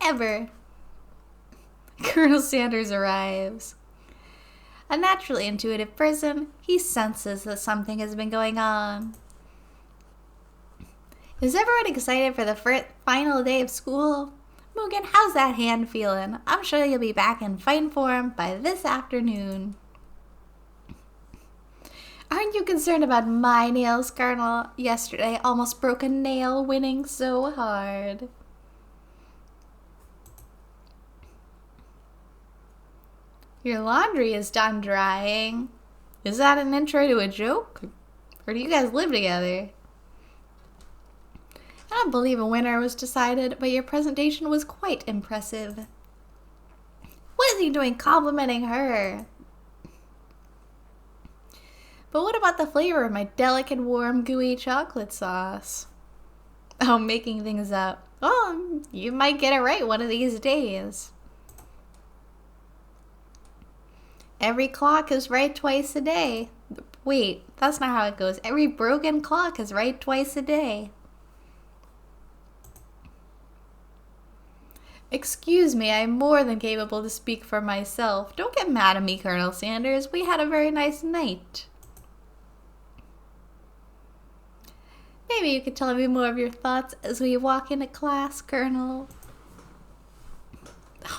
ever. Colonel Sanders arrives. A naturally intuitive person, he senses that something has been going on. Is everyone excited for the final day of school? Mugen, how's that hand feeling? I'm sure you'll be back in fine form by this afternoon. Aren't you concerned about my nails, Colonel? Yesterday almost broke a nail winning so hard. Your laundry is done drying. Is that an intro to a joke? Or do you guys live together? I don't believe a winner was decided, but your presentation was quite impressive. What is he doing complimenting her? But what about the flavor of my delicate, warm, gooey chocolate sauce? Oh, making things up. Oh, you might get it right one of these days. Every clock is right twice a day. Wait, that's not how it goes. Every broken clock is right twice a day. Excuse me, I'm more than capable to speak for myself. Don't get mad at me, Colonel Sanders. We had a very nice night. Maybe you could tell me more of your thoughts as we walk into class, Colonel.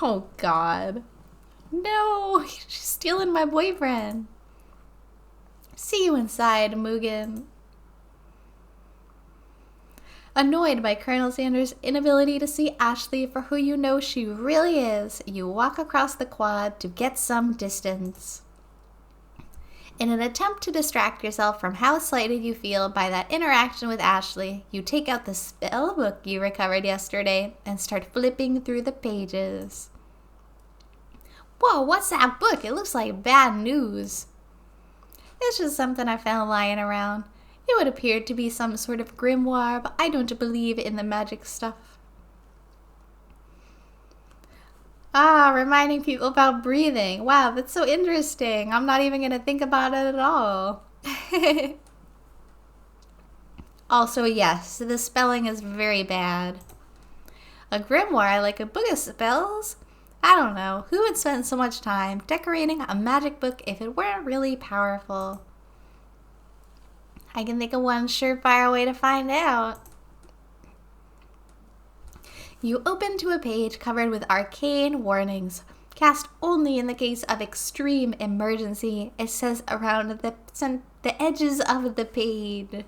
Oh, God. No, she's stealing my boyfriend. See you inside, Mugen. Annoyed by Colonel Sanders' inability to see Ashley for who you know she really is, you walk across the quad to get some distance. In an attempt to distract yourself from how slighted you feel by that interaction with Ashley, you take out the spell book you recovered yesterday and start flipping through the pages. Whoa, what's that book? It looks like bad news. It's just something I found lying around. It would appear to be some sort of grimoire, but I don't believe in the magic stuff. Reminding people about breathing. Wow, that's so interesting. I'm not even going to think about it at all. Also, yes, the spelling is very bad. A grimoire, like a book of spells? I don't know. Who would spend so much time decorating a magic book if it weren't really powerful? I can think of one surefire way to find out. You open to a page covered with arcane warnings. Cast only in the case of extreme emergency, it says around the edges of the page.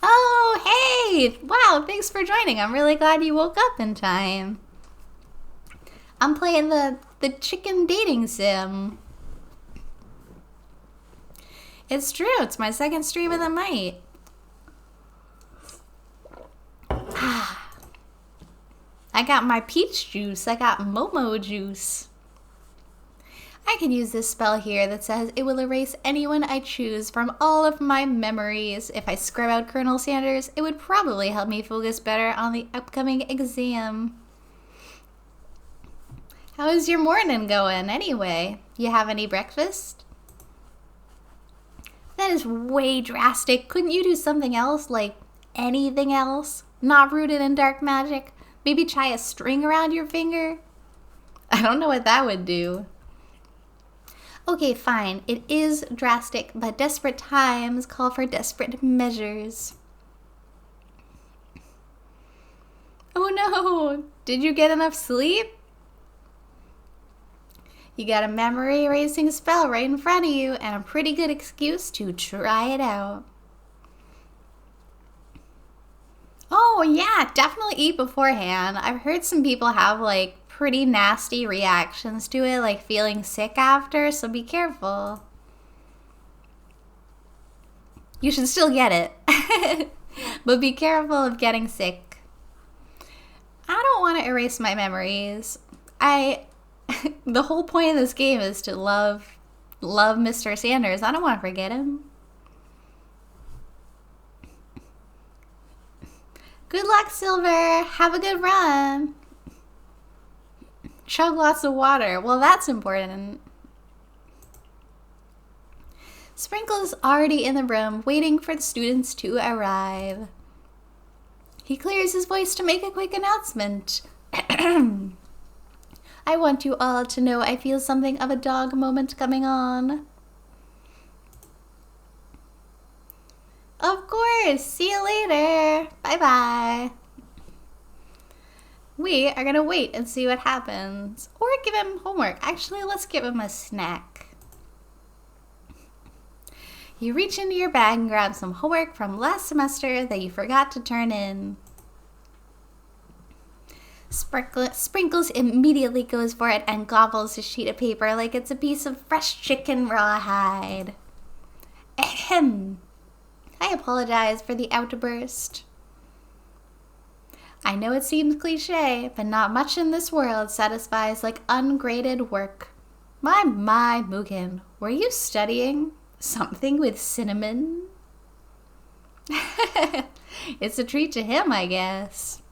Oh, hey! Wow, thanks for joining. I'm really glad you woke up in time. I'm playing the chicken dating sim. It's true, it's my second stream of the night. I got my peach juice. I got Momo juice. I can use this spell here that says it will erase anyone I choose from all of my memories. If I scrub out Colonel Sanders, it would probably help me focus better on the upcoming exam. How is your morning going anyway? You have any breakfast? That is way drastic. Couldn't you do something else, like anything else? Not rooted in dark magic? Maybe tie a string around your finger? I don't know what that would do. Okay, fine. It is drastic, but desperate times call for desperate measures. Oh no! Did you get enough sleep? You got a memory erasing spell right in front of you and a pretty good excuse to try it out. Oh yeah, definitely eat beforehand. I've heard some people have like pretty nasty reactions to it, like feeling sick after, so be careful. You should still get it, but be careful of getting sick. I don't want to erase my memories. The whole point of this game is to love Mr. Sanders. I don't want to forget him. Good luck, Silver. Have a good run. Chug lots of water. Well, that's important. Sprinkle is already in the room, waiting for the students to arrive. He clears his voice to make a quick announcement. I want you all to know I feel something of a dog moment coming on. Of course. See you later. Bye-bye. We are going to wait and see what happens. Or give him homework. Actually, let's give him a snack. You reach into your bag and grab some homework from last semester that you forgot to turn in. Sprinkles immediately goes for it and gobbles the sheet of paper like it's a piece of fresh chicken rawhide. Ahem. I apologize for the outburst. I know it seems cliche, but not much in this world satisfies like ungraded work. My, Mugen, were you studying something with cinnamon? It's a treat to him, I guess.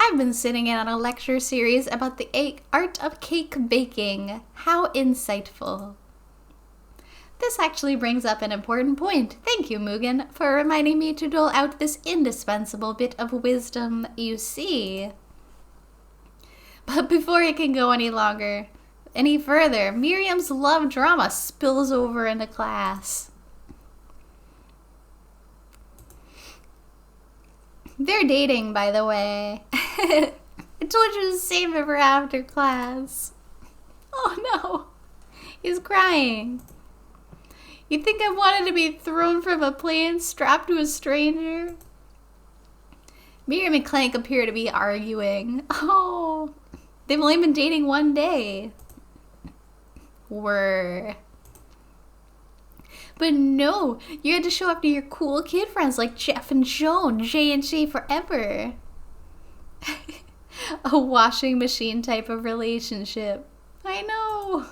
I've been sitting in on a lecture series about the art of cake baking. How insightful. This actually brings up an important point. Thank you, Mugen, for reminding me to dole out this indispensable bit of wisdom, you see. But before it can go any further, Miriam's love drama spills over into class. They're dating, by the way. I told you to save it for after class. Oh no, he's crying. You think I wanted to be thrown from a plane strapped to a stranger? Miriam and Clank appear to be arguing. Oh, they've only been dating one day. But no, you had to show up to your cool kid friends like Jeff and Joan, J and J forever. A washing machine type of relationship. I know.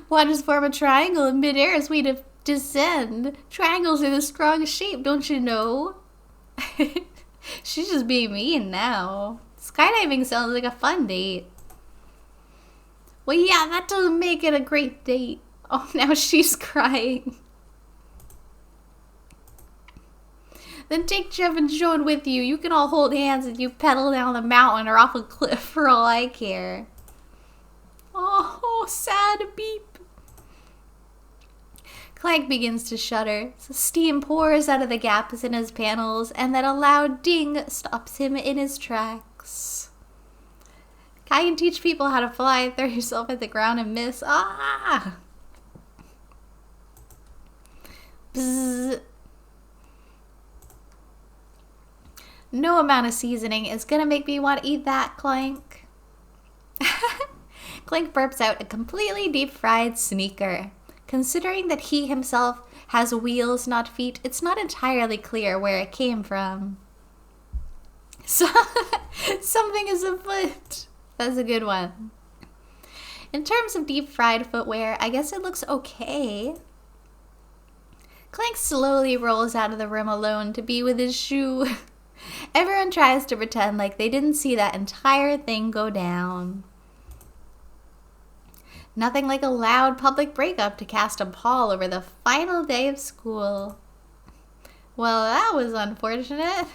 Waters form a triangle in midair as we descend. Triangles are the strongest shape, don't you know? She's just being mean now. Skydiving sounds like a fun date. Well, yeah, that doesn't make it a great date. Oh, now she's crying. Then take Jeff and Joan with you. You can all hold hands as you pedal down the mountain or off a cliff for all I care. Oh, sad beep. Clank begins to shudder. So steam pours out of the gaps in his panels, and then a loud ding stops him in his tracks. I can teach people how to fly. Throw yourself at the ground and miss. Ah! Bzz. No amount of seasoning is gonna make me want to eat that, Clank. Clank burps out a completely deep-fried sneaker. Considering that he himself has wheels, not feet, it's not entirely clear where it came from. So, something is afoot. That's a good one. In terms of deep-fried footwear, I guess it looks okay. Clank slowly rolls out of the room alone to be with his shoe. Everyone tries to pretend like they didn't see that entire thing go down. Nothing like a loud public breakup to cast a pall over the final day of school. Well, that was unfortunate.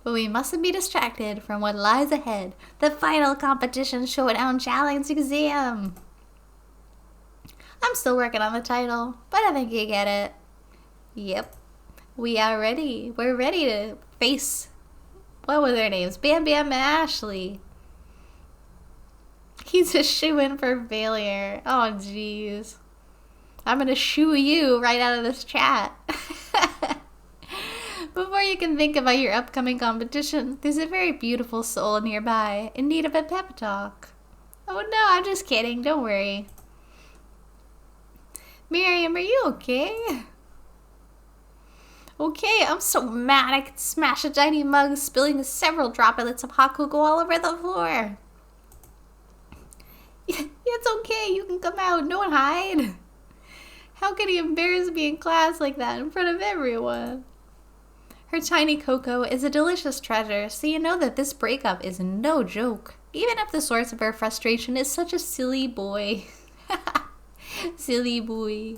But we mustn't be distracted from what lies ahead. The final competition showdown challenge exam. I'm still working on the title, but I think you get it. Yep. We are ready. We're ready to face... What were their names? Bam Bam and Ashley. He's a shoo-in for failure. Oh, jeez. I'm gonna shoo you right out of this chat. Before you can think about your upcoming competition, there's a very beautiful soul nearby in need of a pep talk. Oh no, I'm just kidding. Don't worry. Miriam, are you okay? Okay, I'm so mad I could smash a tiny mug, spilling several droplets of hot cocoa all over the floor. It's okay, you can come out, don't hide. How could he embarrass me in class like that in front of everyone? Her tiny cocoa is a delicious treasure, so you know that this breakup is no joke, even if the source of her frustration is such a silly boy. Silly boy.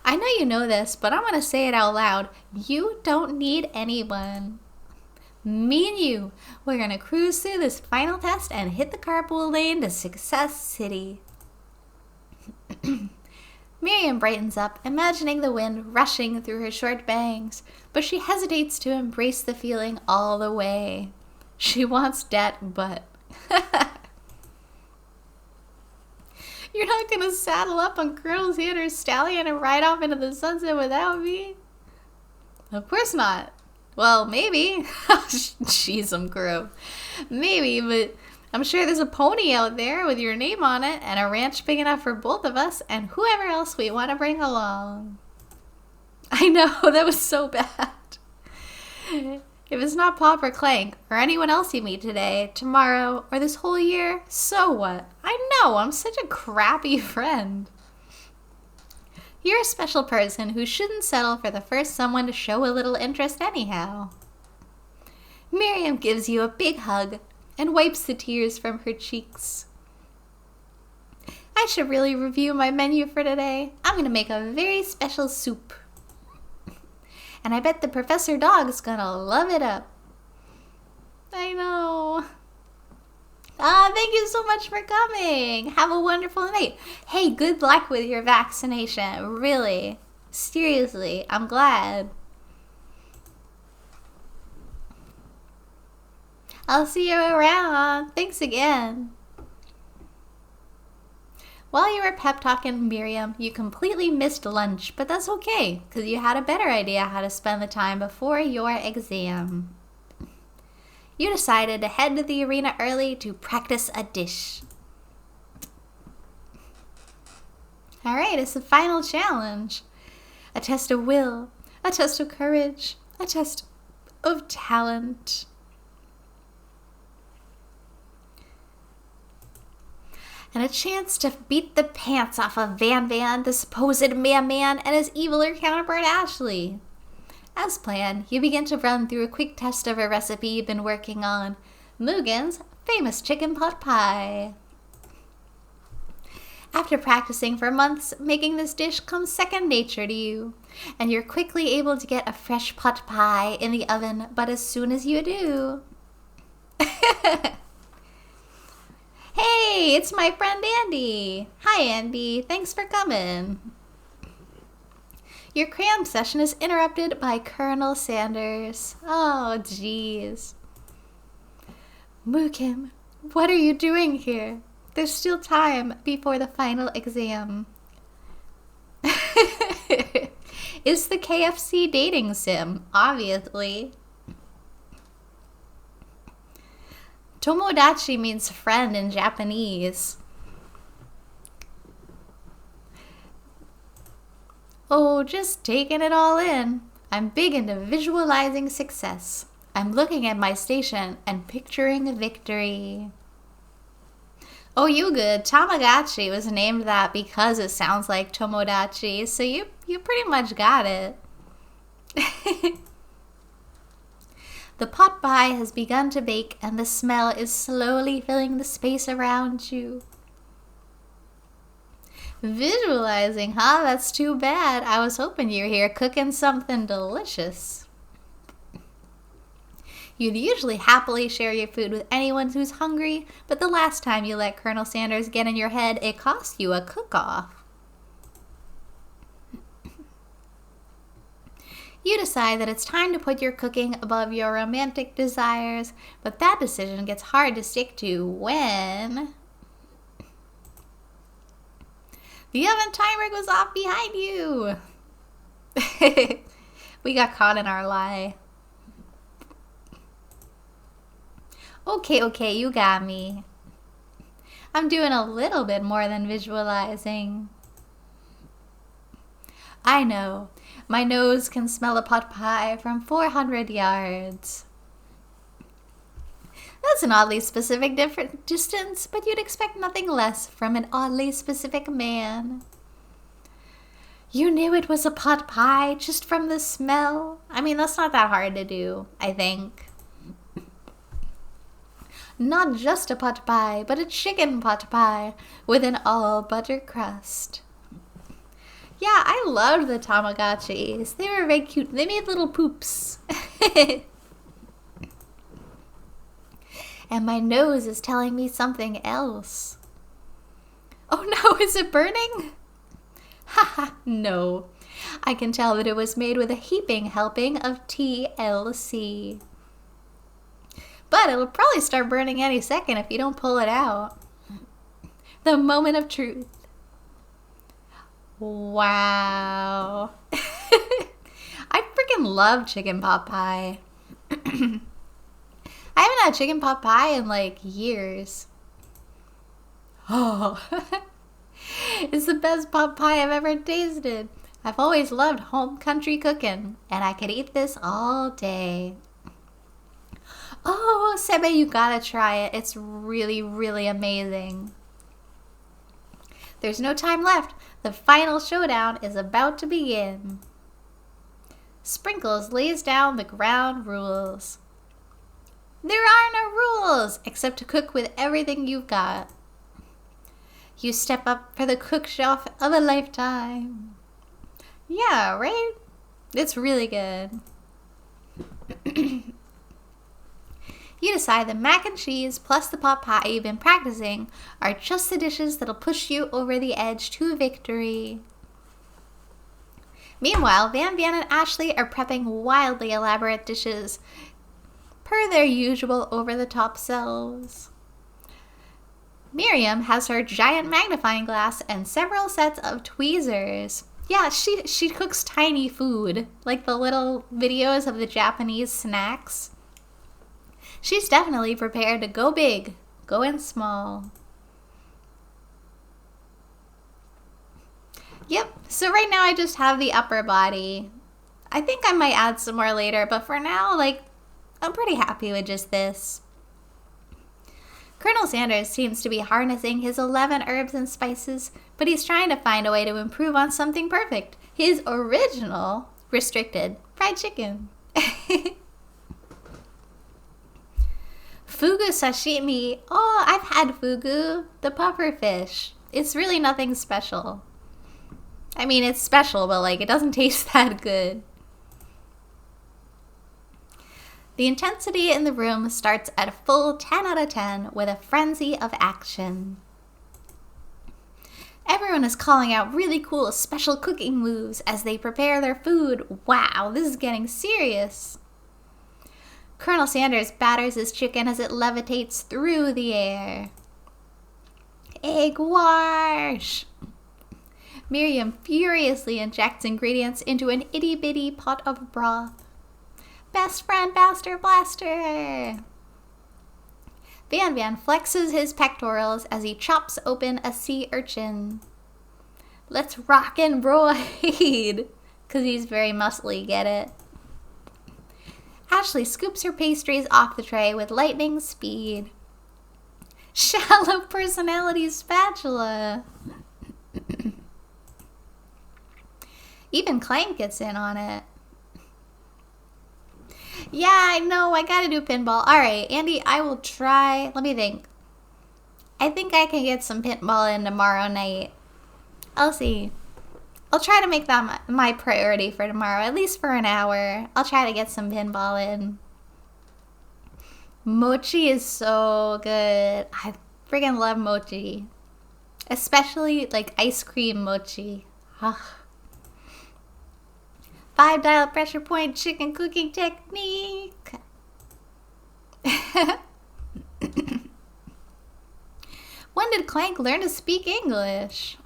I know you know this, but I'm going to say it out loud. You don't need anyone. Me and you, we're going to cruise through this final test and hit the carpool lane to Success City. Miriam brightens up, imagining the wind rushing through her short bangs, but she hesitates to embrace the feeling all the way. She wants that butt. You're not going to saddle up on Colonel Sanders' stallion and ride off into the sunset without me? Of course not. Well, maybe. She's some crow. Maybe, but I'm sure there's a pony out there with your name on it and a ranch big enough for both of us and whoever else we want to bring along. I know, that was so bad. If it's not Pop or Clank or anyone else you meet today, tomorrow, or this whole year, so what? I know, I'm such a crappy friend. You're a special person who shouldn't settle for the first someone to show a little interest anyhow. Miriam gives you a big hug and wipes the tears from her cheeks. I should really review my menu for today. I'm going to make a very special soup. And I bet the Professor Dog's gonna love it up. I know. Thank you so much for coming. Have a wonderful night. Hey, good luck with your vaccination. Really. Seriously, I'm glad. I'll see you around. Thanks again. While you were pep talking Miriam, you completely missed lunch, but that's okay, because you had a better idea how to spend the time before your exam. You decided to head to the arena early to practice a dish. Alright, it's the final challenge. A test of will, a test of courage, a test of talent. And a chance to beat the pants off of Van, the supposed man, and his eviler counterpart Ashley. As planned, you begin to run through a quick test of a recipe you've been working on, Mugen's famous chicken pot pie. After practicing for months, making this dish comes second nature to you, and you're quickly able to get a fresh pot pie in the oven, but as soon as you do... Hey, it's my friend Andy. Hi, Andy. Thanks for coming. Your cram session is interrupted by Colonel Sanders. Oh, jeez. Mukim, what are you doing here? There's still time before the final exam. It's the KFC Dating Sim, obviously. Tomodachi means friend in Japanese. Oh, just taking it all in. I'm big into visualizing success. I'm looking at my station and picturing victory. Oh, you good. Tamagotchi was named that because it sounds like Tomodachi, so you pretty much got it. The pot pie has begun to bake and the smell is slowly filling the space around you. Visualizing, huh? That's too bad. I was hoping you were here cooking something delicious. You'd usually happily share your food with anyone who's hungry, but the last time you let Colonel Sanders get in your head, it cost you a cook-off. You decide that it's time to put your cooking above your romantic desires, but that decision gets hard to stick to when... The oven timer goes off behind you! We got caught in our lie. Okay, you got me. I'm doing a little bit more than visualizing. I know. My nose can smell a pot pie from 400 yards. That's an oddly specific distance, but you'd expect nothing less from an oddly specific man. You knew it was a pot pie just from the smell? I mean, that's not that hard to do, I think. Not just a pot pie, but a chicken pot pie with an all-butter crust. Yeah, I loved the Tamagotchis. They were very cute. They made little poops. And my nose is telling me something else. Oh no, is it burning? Haha, no. I can tell that it was made with a heaping helping of TLC. But it'll probably start burning any second if you don't pull it out. The moment of truth. Wow. I freaking love chicken pot pie. I haven't had chicken pot pie in like years. Oh, it's the best pot pie I've ever tasted. I've always loved home country cooking, and I could eat this all day. Oh, Sebe, you gotta try it. It's really, really amazing. There's no time left. The final showdown is about to begin. Sprinkles lays down the ground rules. There are no rules except to cook with everything you've got. You step up for the cook-off of a lifetime. Yeah, right? It's really good. You decide the mac and cheese plus the pot pie you've been practicing are just the dishes that'll push you over the edge to victory. Meanwhile, Van Van and Ashley are prepping wildly elaborate dishes per their usual over-the-top selves. Miriam has her giant magnifying glass and several sets of tweezers. Yeah, she cooks tiny food, like the little videos of the Japanese snacks. She's definitely prepared to go big, go in small. Yep, so right now I just have the upper body. I think I might add some more later, but for now, I'm pretty happy with just this. Colonel Sanders seems to be harnessing his 11 herbs and spices, but he's trying to find a way to improve on something perfect. His original, restricted, fried chicken. Fugu sashimi. Oh, I've had fugu, the puffer fish. It's really nothing special. I mean, it's special, but it doesn't taste that good. The intensity in the room starts at a full 10 out of 10 with a frenzy of action. Everyone is calling out really cool special cooking moves as they prepare their food. Wow, this is getting serious. Colonel Sanders batters his chicken as it levitates through the air. Egg wash! Miriam furiously injects ingredients into an itty-bitty pot of broth. Best friend Baster Blaster! Van Van flexes his pectorals as he chops open a sea urchin. Let's rock and roll! Because he's very muscly, get it? Ashley scoops her pastries off the tray with lightning speed. Shallow personality spatula! Even Clank gets in on it. Yeah, I know, I gotta do pinball. Alright, Andy, I will try. Let me think. I think I can get some pinball in tomorrow night. I'll see. I'll try to make that my priority for tomorrow, at least for an hour. I'll try to get some pinball in. Mochi is so good. I friggin' love mochi. Especially, ice cream mochi. Ugh. 5-dial pressure point chicken cooking technique. When did Clank learn to speak English?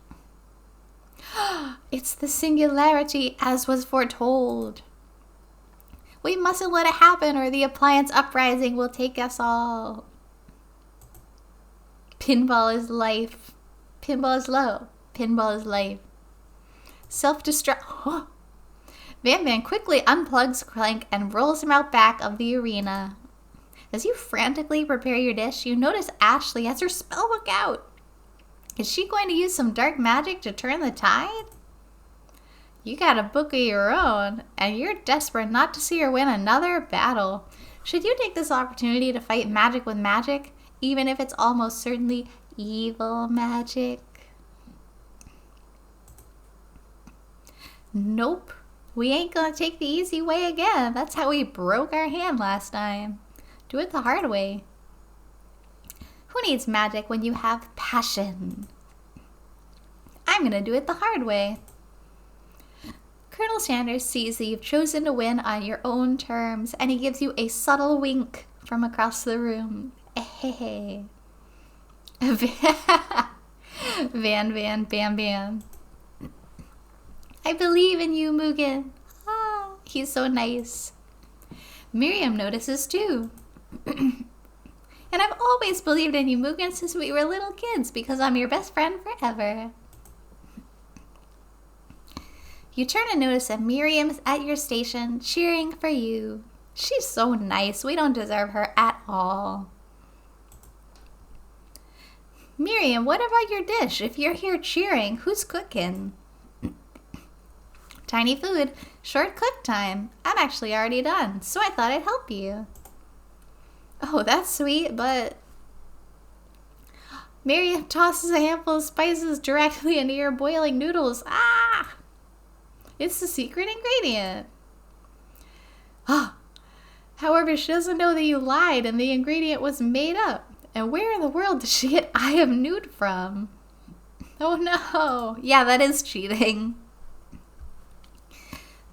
It's the singularity as was foretold. We mustn't let it happen or the appliance uprising will take us all. Pinball is life. Pinball is love. Pinball is life. Self-destruct. Van Van quickly unplugs Clank and rolls him out back of the arena. As you frantically prepare your dish, you notice Ashley has her spellbook out. Is she going to use some dark magic to turn the tide? You got a book of your own, and you're desperate not to see her win another battle. Should you take this opportunity to fight magic with magic, even if it's almost certainly evil magic? Nope. We ain't gonna take the easy way again. That's how we broke our hand last time. Do it the hard way. Who needs magic when you have passion? I'm gonna do it the hard way. Colonel Sanders sees that you've chosen to win on your own terms, and he gives you a subtle wink from across the room. Hey. Van, bam, bam. I believe in you, Mugen. Ah, he's so nice. Miriam notices too. And I've always believed in you, Mugen, since we were little kids, because I'm your best friend forever. You turn and notice that Miriam's at your station, cheering for you. She's so nice. We don't deserve her at all. Miriam, what about your dish? If you're here cheering, who's cooking? Tiny food. Short cook time. I'm actually already done, so I thought I'd help you. Oh, that's sweet, but... Miriam tosses a handful of spices directly into your boiling noodles. Ah! It's the secret ingredient. Ah! However, she doesn't know that you lied and the ingredient was made up. And where in the world did she get I am nude from? Oh no. Yeah, that is cheating.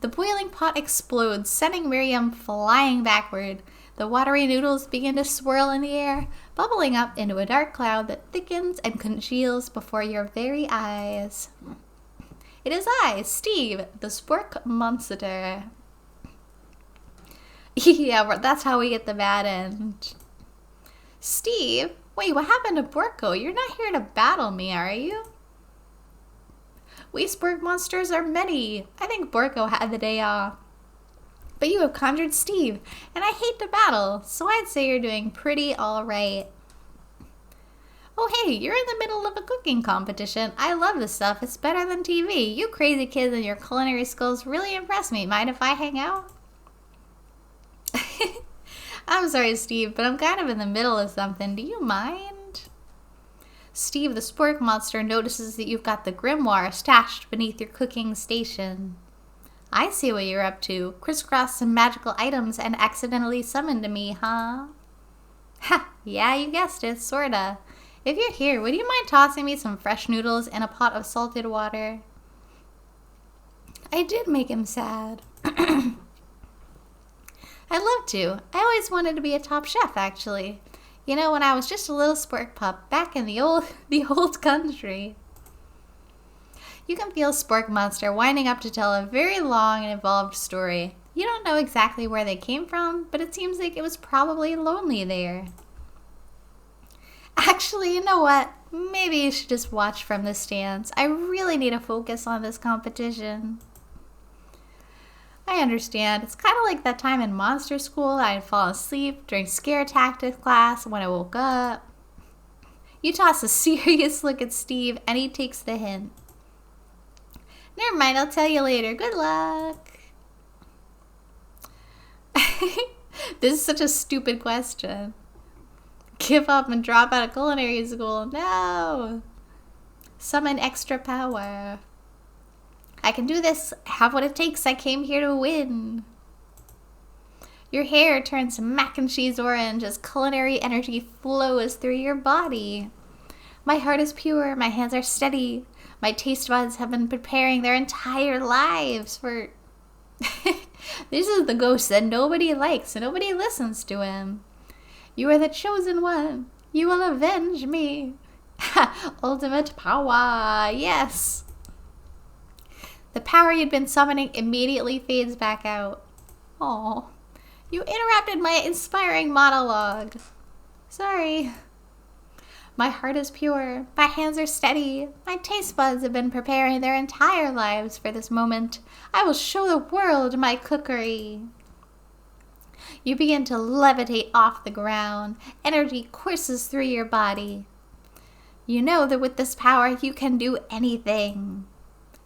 The boiling pot explodes, sending Miriam flying backward. The watery noodles begin to swirl in the air, bubbling up into a dark cloud that thickens and congeals before your very eyes. It is I, Steve, the spork monster. Yeah, that's how we get the bad end. Steve? Wait, what happened to Borko? You're not here to battle me, are you? We spork monsters are many. I think Borko had the day off. But you have conjured Steve, and I hate to battle, so I'd say you're doing pretty alright. Oh hey, you're in the middle of a cooking competition. I love this stuff. It's better than TV. You crazy kids and your culinary skills really impress me. Mind if I hang out? I'm sorry, Steve, but I'm kind of in the middle of something. Do you mind? Steve, the spork monster, notices that you've got the grimoire stashed beneath your cooking station. I see what you're up to. Crisscross some magical items and accidentally summoned me, huh? Ha! Yeah, you guessed it, sorta. If you're here, would you mind tossing me some fresh noodles in a pot of salted water? I did make him sad. I'd love to. I always wanted to be a top chef, actually. You know, when I was just a little spork pup back in the old country. You can feel Spork Monster winding up to tell a very long and involved story. You don't know exactly where they came from, but it seems like it was probably lonely there. Actually, you know what? Maybe you should just watch from the stands. I really need to focus on this competition. I understand. It's kind of like that time in monster school I had fallen asleep during scare tactics class when I woke up. You toss a serious look at Steve and he takes the hint. Never mind, I'll tell you later. Good luck. This is such a stupid question. Give up and drop out of culinary school. No. Summon extra power. I can do this. I have what it takes. I came here to win. Your hair turns mac and cheese orange as culinary energy flows through your body. My heart is pure. My hands are steady. My taste buds have been preparing their entire lives for... This is the ghost that nobody likes and nobody listens to him. You are the chosen one. You will avenge me. Ultimate power. Yes. The power you'd been summoning immediately fades back out. Oh, you interrupted my inspiring monologue. Sorry. My heart is pure. My hands are steady. My taste buds have been preparing their entire lives for this moment. I will show the world my cookery. You begin to levitate off the ground. Energy courses through your body. You know that with this power you can do anything.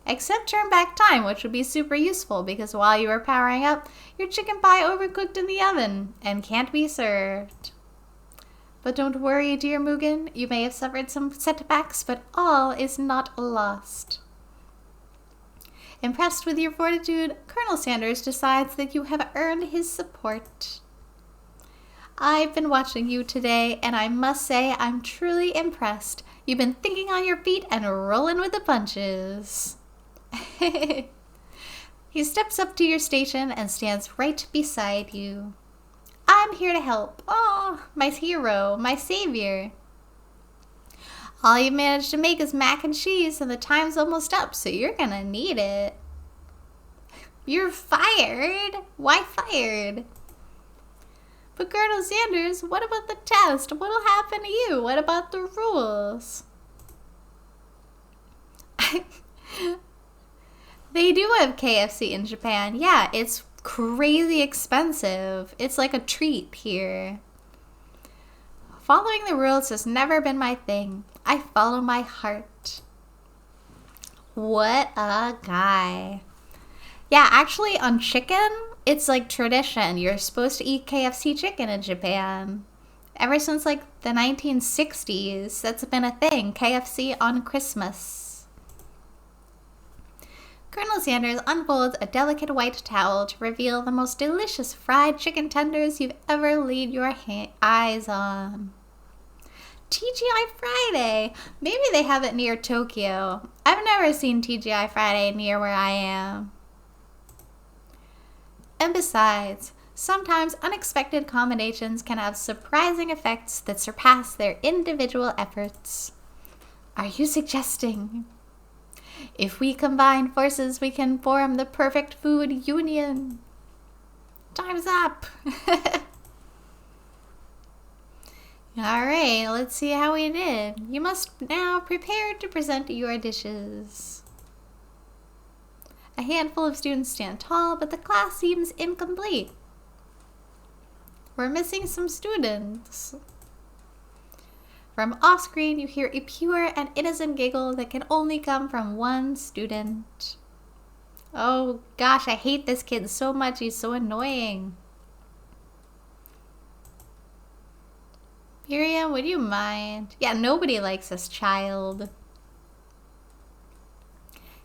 Except turn back time, which would be super useful because while you are powering up, your chicken pie overcooked in the oven and can't be served. But don't worry, dear Mugen, you may have suffered some setbacks, but all is not lost. Impressed with your fortitude, Colonel Sanders decides that you have earned his support. I've been watching you today, and I must say I'm truly impressed. You've been thinking on your feet and rolling with the punches. He steps up to your station and stands right beside you. I'm here to help. Oh, my hero, my savior. All you managed to make is mac and cheese, and the time's almost up, so you're gonna need it. You're fired? Why fired? But Colonel Sanders, what about the test? What'll happen to you? What about the rules? They do have KFC in Japan. Yeah, it's crazy expensive. It's like a treat here. Following the rules has never been my thing. I follow my heart. What a guy. Yeah, actually on chicken, it's like tradition. You're supposed to eat KFC chicken in Japan. Ever since like the 1960s, that's been a thing. KFC on Christmas. Colonel Sanders unfolds a delicate white towel to reveal the most delicious fried chicken tenders you've ever laid your eyes on. TGI Friday! Maybe they have it near Tokyo. I've never seen TGI Friday near where I am. And besides, sometimes unexpected combinations can have surprising effects that surpass their individual efforts. Are you suggesting? If we combine forces, we can form the perfect food union. Time's up. Alright, let's see how we did. You must now prepare to present your dishes. A handful of students stand tall, but the class seems incomplete. We're missing some students. From off-screen, you hear a pure and innocent giggle that can only come from one student. Oh gosh, I hate this kid so much. He's so annoying. Miriam, would you mind? Yeah, nobody likes this child.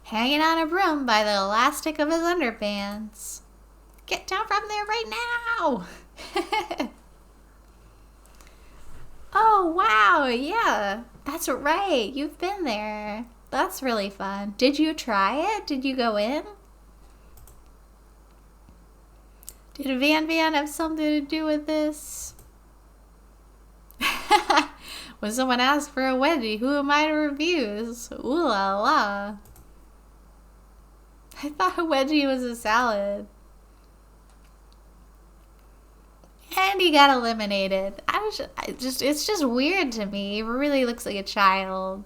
Hanging on a broom by the elastic of his underpants. Get down from there right now! Oh, wow, yeah, that's right, you've been there. That's really fun. Did you try it? Did you go in? Did Van have something to do with this? When someone asks for a wedgie, who am I to refuse? Ooh la la. I thought a wedgie was a salad. And he got eliminated. It's just weird to me. He really looks like a child.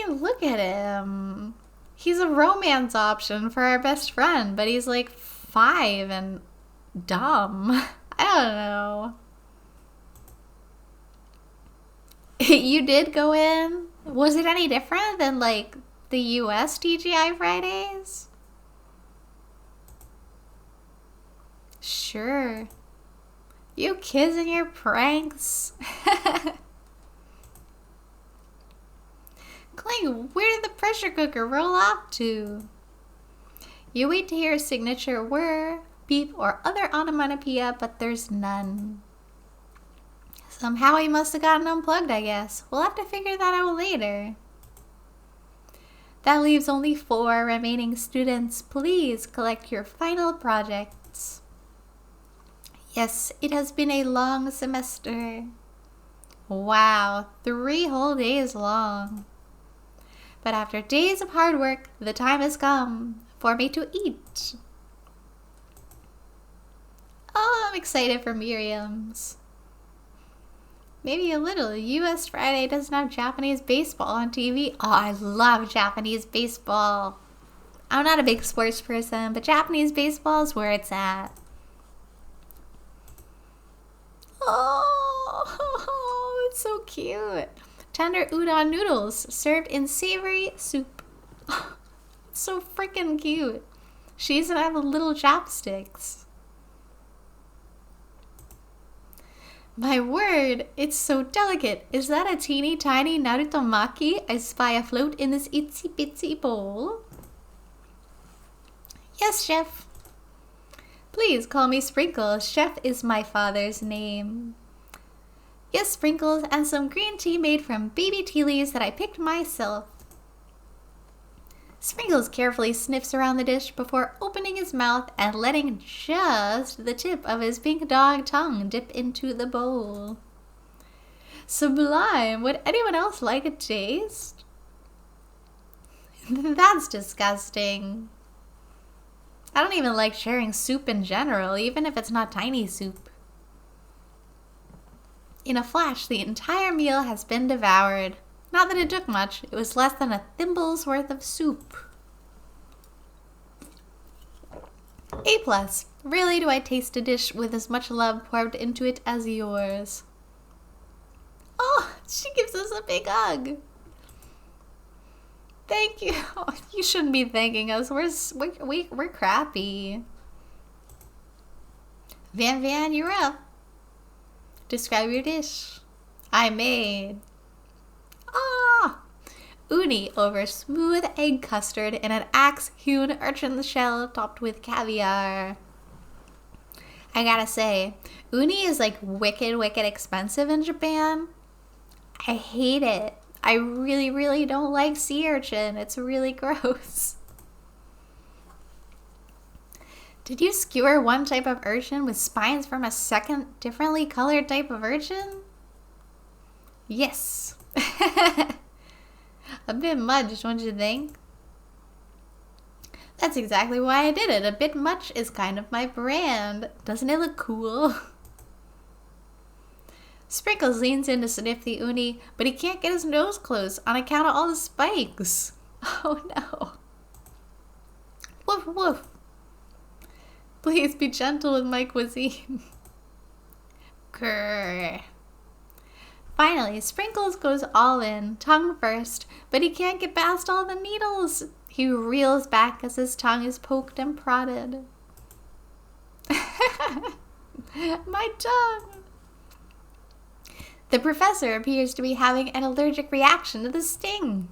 Look at him. He's a romance option for our best friend, but he's like 5 and dumb. I don't know. You did go in? Was it any different than like the US TGI Fridays? Sure. You kids and your pranks. Cling, where did the pressure cooker roll off to? You wait to hear a signature whir, beep, or other onomatopoeia, but there's none. Somehow he must have gotten unplugged, I guess. We'll have to figure that out later. That leaves only 4 remaining students. Please collect your final projects. Yes, it has been a long semester. Wow, 3 whole days long. But after days of hard work, the time has come for me to eat. Oh, I'm excited for Miriam's. Maybe a little. US Friday doesn't have Japanese baseball on TV. Oh, I love Japanese baseball. I'm not a big sports person, but Japanese baseball is where it's at. Oh, it's so cute. Tender udon noodles served in savory soup. It's so freaking cute. She doesn't have little chopsticks. My word, it's so delicate. Is that a teeny tiny Naruto maki I spy afloat in this itsy bitsy bowl? Yes, chef. Please call me Sprinkles. Chef is my father's name. Yes, Sprinkles, and some green tea made from baby tea leaves that I picked myself. Sprinkles carefully sniffs around the dish before opening his mouth and letting just the tip of his pink dog tongue dip into the bowl. Sublime! Would anyone else like a taste? That's disgusting. I don't even like sharing soup in general, even if it's not tiny soup. In a flash, the entire meal has been devoured. Not that it took much, it was less than a thimble's worth of soup. A+. Really do I taste a dish with as much love poured into it as yours. Oh, she gives us a big hug. Thank you. Oh, you shouldn't be thanking us. We're crappy. Van Van, you're up. Describe your dish. I made uni over smooth egg custard in an axe-hewn urchin shell topped with caviar. I gotta say, uni is like wicked expensive in Japan. I hate it. I really don't like sea urchin. It's really gross. Did you skewer one type of urchin with spines from a second differently colored type of urchin? Yes. A bit much, don't you think? That's exactly why I did it. A bit much is kind of my brand. Doesn't it look cool? Sprinkles leans in to sniff the uni, but he can't get his nose closed on account of all the spikes. Oh no. Woof woof. Please be gentle with my cuisine. Grrr. Finally, Sprinkles goes all in, tongue first, but he can't get past all the needles. He reels back as his tongue is poked and prodded. My tongue! The professor appears to be having an allergic reaction to the sting.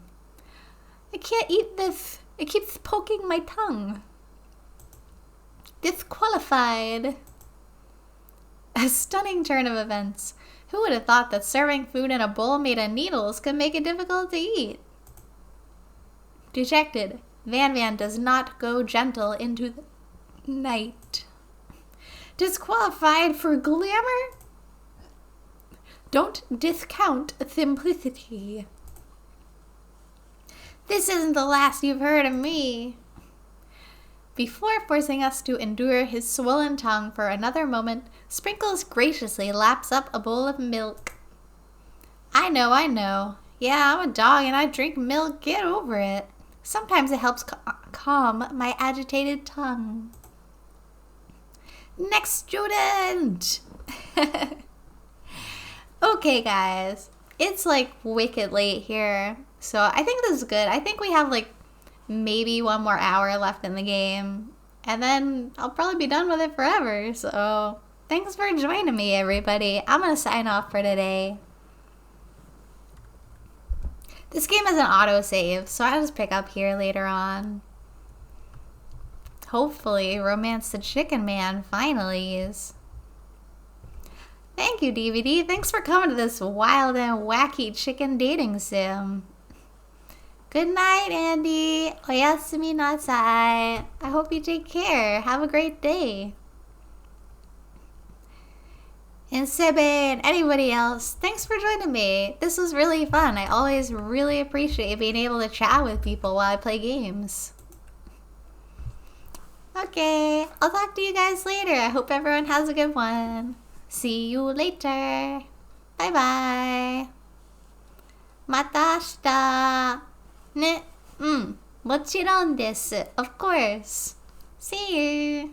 I can't eat this. It keeps poking my tongue. Disqualified. A stunning turn of events. Who would have thought that serving food in a bowl made of needles could make it difficult to eat? Dejected, Van Van does not go gentle into the night. Disqualified for glamour? Don't discount simplicity. This isn't the last you've heard of me. Before forcing us to endure his swollen tongue for another moment, Sprinkles graciously laps up a bowl of milk. I know. Yeah, I'm a dog and I drink milk. Get over it. Sometimes it helps calm my agitated tongue. Next student! Okay, guys. It's like wicked late here. So I think this is good. I think we have like maybe 1 more hour left in the game. And then I'll probably be done with it forever. So thanks for joining me, everybody. I'm going to sign off for today. This game has an autosave, so I'll just pick up here later on. Hopefully, Romance the Chicken Man finally is. Thank you, DVD. Thanks for coming to this wild and wacky chicken dating sim. Good night, Andy. Oyasumi nasai. I hope you take care. Have a great day. And Sebe and anybody else, thanks for joining me. This was really fun. I always really appreciate being able to chat with people while I play games. Okay, I'll talk to you guys later. I hope everyone has a good one. See you later. Bye-bye. Mata ashita. Ne, もちろんです. Of course. See you.